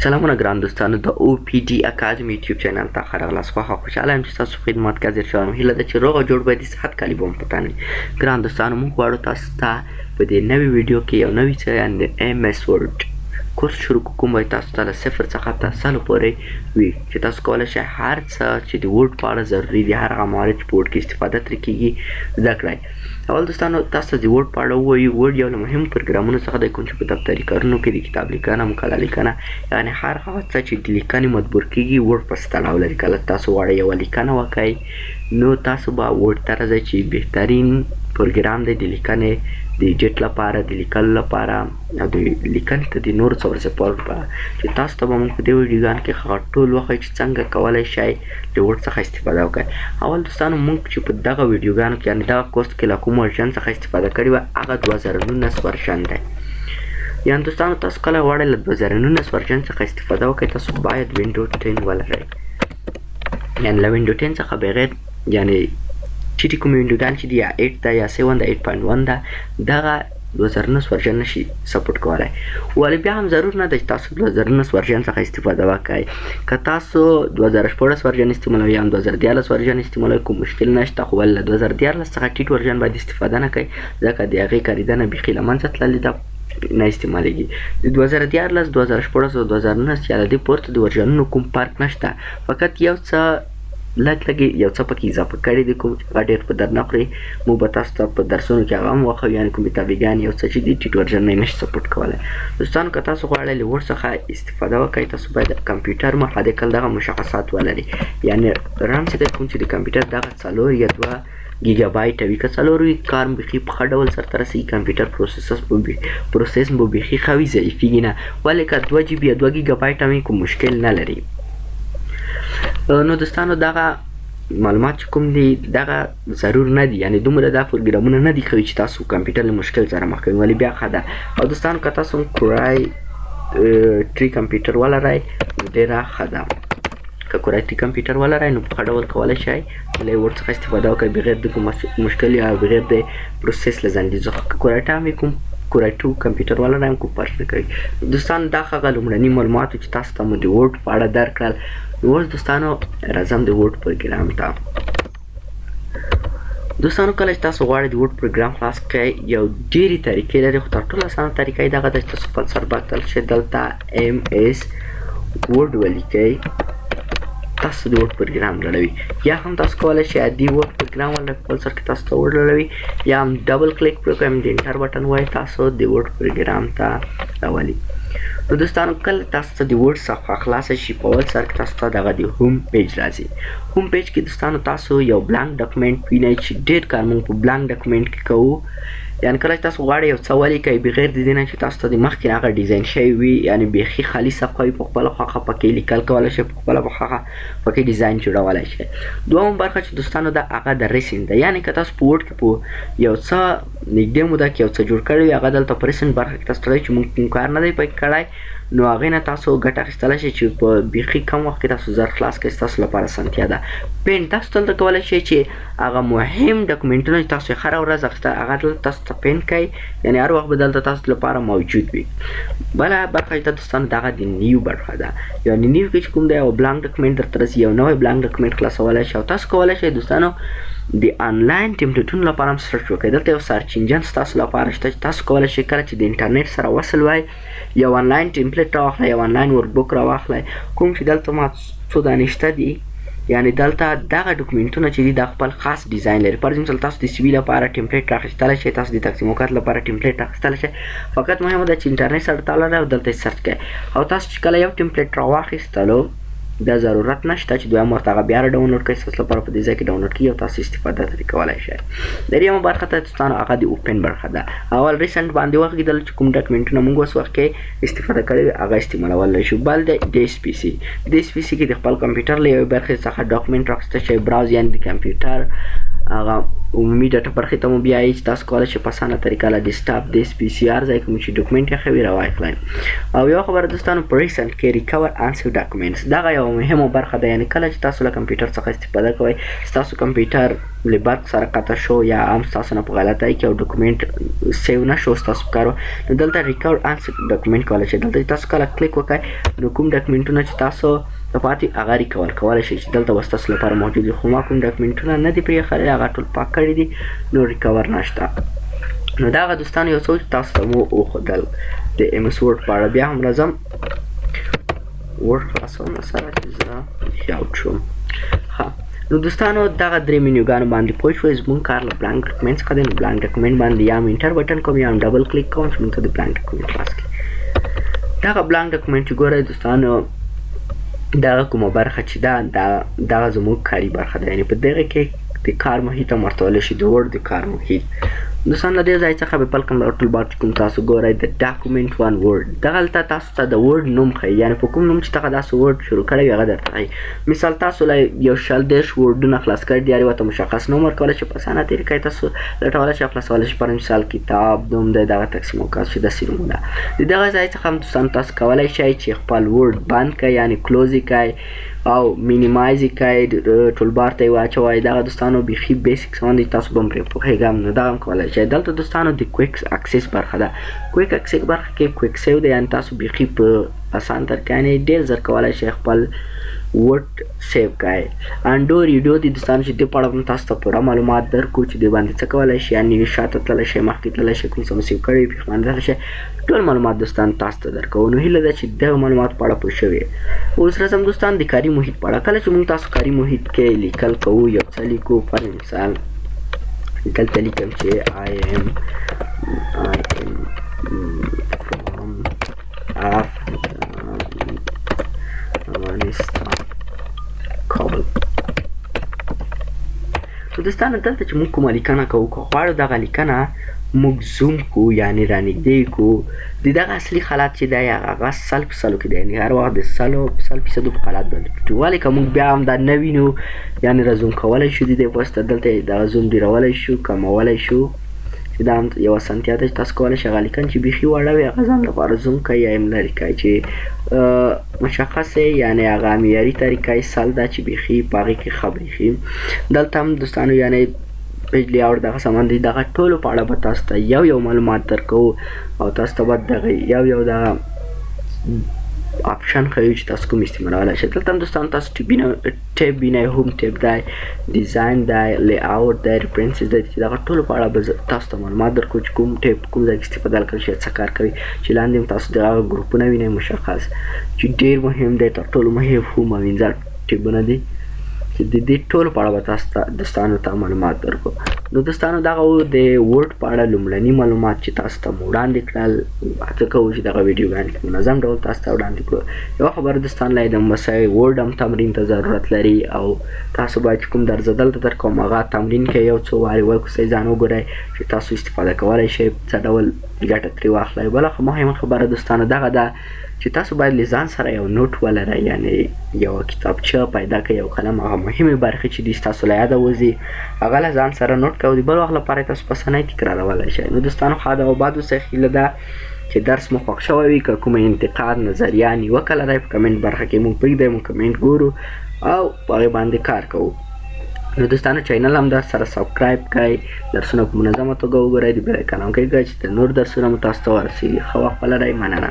سلامونه ګران دوستانو د او پی ډي اکاډمي یوټیوب چینل ته ښه راغلاست. خوشحاله یم چې ستاسو خدمت کې حاضر شوم. هیله ده چې روغ او جوړ به د صحت کالي به مو په تن وي. ګران دوستانو موږ غواړو تاسو ته په دې نوي ویډیو کې یو نوی څه یعنې ایم ایس ورډ کورس شروع کوم وای تاسو ته له صفر څخه تر سلو پورې وي چې تاسو کولی شئ هر څه چې د ورډ په اړه ضروري دي هر هغه موارد چې په ورډ کې استفاده ترې کېږي زده کړئ. اول دوستانو تاسو ته د ورډ په اړه ووایو. ورډ یو له مهمو پروګرامونو څخه دی کوم چې په دفتري کارونو کې د کتاب لیکنه مقاله لیکنه یعنې هر هغه څه چې د لیکنې مدبور کېږي ورډ پسې تړاو لري. کله تاسو غواړئ یوه لیکنه وکئ نو تاسو به ورډ ته راځئ چې بهترین پروګرام دی د لیکنې د ایډیټ لپاره د لیکلو لپاره او د لیکنې ته د نورو څه سپورټ لپاره چې تاسو ته به موږ په دې ویډیوګانو کې هغه ټول وښیو چې څنګه کولی شئ د ورډ څخه استفاده وکړئ. اول دوستانو موږ چې په دغه ویډیوګانو کې یعنې دغه کورس کې له کوم ورژن څخه استفاده کړې وه هغه 2019 ورژن دی. یعنې دوستانو تاسو کله غواړئ له 2019 ورژن څخه استفاده وکړئ تاسو باید وینډو 10 ولرئ. یعنې له وینډو 10 څخه بغیر یعنې چې کوم وینډوګان چې دي یا 8 ده یا 7 ده 8.1 ده دغه 2019 ورژن نشي سپورټ کولی. ولې بیا هم ضرور نه ده چې تاسو 2019 ورژن څخه استفاده وکړئ. که تاسو 2014 ورژن استعمالوئ یا هم 2013 ورژن استعمالوئ کوم مشکل نشته، خو ولې له 2013 څخه ټیټ ورژن باید استفاده نه کوئ ځکه د هغې کارېدنه بیخي له منځه تللې ده، نه استعمالیږي. د 2013 2014 او 2019 یا له دې پورته د ورژنونو کوم فرق نشته، فقط یو څه لږ یو څه پکې اضافه کړي دي کوم چې هغه ډېر په در نه خوري. موږ به تاسو ته په درسونو کې هغه هم وښیو یعنې کومې تابعګانې یو څه چې دي ټیټ ورژن نه یې نشي سپورټ کولی. دوستانو که تاسو غواړئ له ورډ څخه استفاده وکړئ تاسو باید کمپیوټر محرک دغه مشخصات ولري. یعنې رام چې دی کوم چې د کمپیوټر دغه 4 یا 2 ګیګا بایټ وي. که 4 وي کار بیخي په ښه ډول سرته رسېږي، کمپیوټر پروسس مو بیخي ښه وي ضعیفېږي نه. ولې که 2 جی بي یا 2 ګیګا بایټ هم کوم مشکل نه لري. نو دوستانو دغه معلومات چې کوم دي دغه ضرور نه دي، یعنې دومره دا پروګرامونه نه دي ښه چې تاسو کمپیوټر له مشکل سره مخ کوئ، ولې بیا ښه ده. او دوستانو که تاسو کورای ټري کمپیوټر ولرئ ډېره ښه ده. که کورای ټري کمپیوټر ولرئ نو په ښه ډول کولی شئ له ورډ څخه استفاده وکړئ بغیر د کوم مشکل یا بغیر د پروسس له ځنډیزو. که کورای ټا هم کوم کورای 2 کمپیوټر ولرئ هم کوم فرق نه کوي. دوستانو دا هغه لومړني معلومات چې تاسو ته مو د ورډ په اړه درکړل. اوس دوستانو راځم د ورډ پروګرام ته. دوستانو کله چې تاسو غواړئ د ورډ پروګرام خلاص کړئ یو ډېرې طریقې لري، خو تر ټولو اسانه طریقه یې دغه ده چې تاسو خپل سربر ته شئ، دلته ایم ایس ورډ ولیکئ، تاسو د ورډ پروګرام راولوي. یا هم تاسو کولی شئ عادي ورډ پروګرام ولرئ په خپل سر کې تاسو ته ورډ راولوي، یا هم ډبل کلیک پروګرام د انټر بټن وایي تاسو د ورډ پروګرام ته راولي. نو دوستانو کله تاسو ته د ورډ صفحه خلاصه شي په اول سر کې تاسو ته دغه د هوم پیج راځي. هوم پیج کې دوستانو تاسو یو بلانک ډاکومنټ وینئ چې ډېر کار موږ په بلانک ډاکومنټ کې کوو. یعنې کله چې تاسو غواړئ یو څه ولیکئ بغیر د دې نه چې تاسو ته د مخکې هغه ډیزاین شوی وي، یعنې بیخي خالي صفحه وي، په خپله خوښه پکې لیکل کولی شئ، په خپله خوښه پکې ډیزاین جوړولی شئ. دویمه برخه چې دوستانو ده هغه د ریسنټ ده. یعنې که تاسو په ورډ کې په یو څه نږدې موده کې یو څه جوړ کړی وي هغه دلته په ریسنټ برخه کې تاسو ته چې موږ کوم کار نه دی پکې کړی نو هغې نه تاسو ګټه اخیستلی شئ چې په بیخي کم وخت کې تاسو زر خلاص کړئ ستاسو لپاره اسانتیا ده. پین تاسو دلته کولی شئ چې هغه مهم ډاکومنټونه چې تاسو یې هره ورځ اخیسته هغه دلته تاسو ته پین کړئ، یعنې هر وخت به دلته تاسو لپاره موجود وي. بله برخه چې دوستانو دغه د نیو برخه ده. یعنې نیو کې چې کوم دی یو بلانک ډاکومنټ درته رسي، یو نوی بلانک ډاکومنټ خلاصولی شئ او تاسو کولی شئ دوستانو د آنلاین ټمپلیټونو لپاره هم سرچ وکړئ. دلته یو سرچ انجن ستاسو لپاره شته چې تاسو کولی شئ کله چې د انټرنیټ سره وصل وای یو آنلاین ټمپلیټ راواخلئ، یو آنلاین ورک بک راواخلئ، کوم چې دلته ما څو دانې شته دي. یعنې دلته دغه ډاکومنټونه چې دي دا خپل خاص ډیزاین لري. پر مثال تاسو د سی وي لپاره ټمپلیټ راخیستلی شئ، تاسو د تقسیم اوقات لپاره ټمپلیټ راخیستلی شئ، فقط مهمه ده چې انټرنیټ سره تړلی او دلته یې سرچ کړئ. او تاسو چې کله یو ټمپلیټ راواخیستلو دا ضرورت نشته چې دویم ورته هغه بیا راډاونلوډ کړئ، ستاسو لپاره په دې ځای کې ډاونلوډ کېږي او تاسو استفاده ترې کولی شئ. درېیمه برخه ته دوستانو هغه د اوپن برخه ده. اول ریسنټ باندې وغږېدل چې کوم ډاکومنټونه موږ اوس وخت کې استفاده کړی وي هغه استعمالولی شو. بل د ډي ایس پي سي. ډي ایس پي سي کې د خپل کمپیوټر له یوې برخې څخه ډاکومنټ راخیسته شئ، براوز یعنې د کمپیوټر هغه عمومي ډاټا برخې ته مو بیایي چې تاسو کولی شئ په اسانه طریقه له ډیسکټاپ د پی سی آر ځای کوم چې ډاکومنټ یې ښوي راوایي کړئ. او یوه خبره دوستانو پریسنټ کې ریکور اند سیو ډاکومنټس دغه یوه مهمه برخه ده. یعنې کله چې تاسو له کمپیوټر څخه استفاده کوئ ستاسو کمپیوټر له برق سره قطع شو یا هم ستاسو نه په غلطۍ کې یو ډاکومنټ سیو نه شو ستاسو په کار نو دلته ریکور اند سیو ډاکومنټ کولی شئ. دلته چې تاسو کله کلیک وکړئ نو کوم ډاکومنټونه چې تاسو ته پاتې هغه ریکور کولی شئ چې دلته به ستاسو لپاره موجود وي. خو ما کوم ډاکومنټونه نه دي پرېښودلي هغه ټول پاک کړي دي نو ریکور نشته. نو دغه دوستانو یو څه تاسو ته مو وښودل د ایم اس ورډ په اړه. بیا هم راځم ورډ خلاصوم سره چې زه یاوټ شوم. ښه نو دوستانو دغه درې منیوګانو باندې پوه شوئ. زموږ کار له بلانک ډاکومنټ څخه دی. نو بلانک ډاکومنټ باندې یا هم انټر بټن کوم یا هم ډبل کلیک کوم چې موږ ته د بلانک ډاکومنټ خلاص کړي. دغه بلانک ډاکومنټ چې ګورئ دوستانو دغه کومه برخه چې ده دغه زموږ کاري برخه ده. یعنې په دغه کې د کار محیط هم ورته ویلی شي د ورډ د کار محیط. دوستان له دې ځای څخه به بل کوم ټول بار چې کوم تاسو ګورئ د ډاکومنټ ون ورډ دغلته تاسو ته د ورډ نوم ښیي. یعنې په کوم نوم چې دغه داسې ورډ شروع کړی وي هغه درته ښیي. مثال تاسو له یو 40 ورډونه خلاص کړي دي هر یو ته مشخص نوم ورکولی شئ په اسانه طریقه یې تاسو لټولی شئ خلاصولی شئ. پر مثال کتاب نوم دی دغه تقسیم اوقات چې داسې نومونه د دغه ځای څخه هم دوستان تاسو کولی شئ چې خپل ورډ بند کړئ یعنې کلوز یې کړئ او مینیمایز یې کړئ ټول بار ته یې واچوئ. دغه دوستانو بیخي بیسیک څه دی تاسو به هم پرې پوهېږم نو دغه هم کولی شئ. دلته دوستانو د کویک اکسس برخه ده. کویک اکسس برخه کې کویک سیو دی یعنې تاسو بیخي په اسان طریقه یعنې ډېر زر کولی شئ خپل ورډ سیو کړئ. انډو ریډیو دي دوستانو چې دې په اړه هم تاسو ته پوره معلومات درکړو چې دې باندې څه کولی شئ یعنې شاته تللی شئ مخکې تللی شئ کوم څه مو سیو کړی وي پرې باندې تللی شئ ټول معلومات دوستان تاسو ته درکوو. نو هیله ده چې دغه معلومات په اړه پوه شوي. اوس راځم دوستان د کاري محیط په اړه. کله چې موږ تاسو کاري محیط کې لیکل کوو یو څه لیکو پر مثال دلته لیکم چې I am from Afghanistan کابل. نو دوستانو دلته چې موږ کومه لیکنه کوو که غواړو دغه لیکنه موږ زوم کړو یعنې رانږدې کړو د دغه اصلي حالت چې دی هغه 100% کې دی یعنې هر وخت د 100% په حالت باندې پټي. ولې که موږ بیا هم دا نه وینو یعنې را زوم کولی شو د دې په واسطه دلته دغه زوم ډېرولی شو کمولی شو چې دا هم یوه اسانتیا ده چې تاسو کولی شئ هغه لیکنه چې بیخي وړه وي هغه ځان لپاره زوم کړئ یا یې لرې کړئ چې مشخص یعنې هغه معیاري طریقه یې سل ده چې بیخي په هغې کې ښه برېښي. دلته هم دوستانو یعنې پیج لیاوټ دغه سامان دی دغه ټولو په اړه به تاسو ته یو معلومات درکوو او تاسو ته به دغه یو دغه آپشن ښیو چې تاسو کوم استعمالولی شئ. دلته هم دوستانو تاسو ټیب وینئ هوم ټیب دی ډیزاین دی لی آوټ دی ریفرنسز دی چې دغه ټولو په اړه به تاسو ته معلومات درکوو چې کوم ټیب کوم ځای کې استفاده کړی شي څه کار کوي چې لاندې هم تاسو دغه ګروپونه وینئ مشخص چې ډېر مهم دی تر ټولو مهم هوم او انزر ټیبونه دي چې د دې ټولو په اړه به تاسو ته دوستانو ته معلومات درکړو. نو دوستانو دغه د ورډ په اړه لومړني معلومات چې تاسو ته مو وړاندې کړل هڅه کوو چې دغه ویډیوګانې په منظم ډول تاسو ته وړاندې کړو. یوه خبره دوستان لا د مسایي ورډ هم تمرین ته ضرورت لري او تاسو باید چې کوم درزه دلته درکوم هغه تمرین کوئ یو څو وارې وکوسئ ځان وګورئ چې تاسو استفاده کولی شئ څه ډول ګټه ترې واخلئ. بله مهمه خبره دوستانو دغه ده چې تاسو باید له ځان سره یو نوټ ولرئ یعنې یوه کتابچه پیدا کړئ یو قلم هغه مهمې برخې چې دي ستاسو له یاده وځي هغه له ځان سره نوټ کوئ د بل وخت لپاره یې تاسو په اسانۍ تکرارولی شئ. نو دوستانو ښه ده او بعد اوسئ هیله ده چې درس مو خوښ شوی وي. که کومه انتقاد نظریه نیوکه لرئ په کمنټ برخه کې موږ پرېږدئ موږ کمنټ ګورو او په هغې باندې کار کوو. نو دوستانو چینل هم در سره سبسکرایب کړئ درسونه په منظمه توګه وګورئ د بیل ایکن هم کړئ چې د نور درسونه مو تاسو ته ورسېږي. ښه وخت ولرئ. مننه.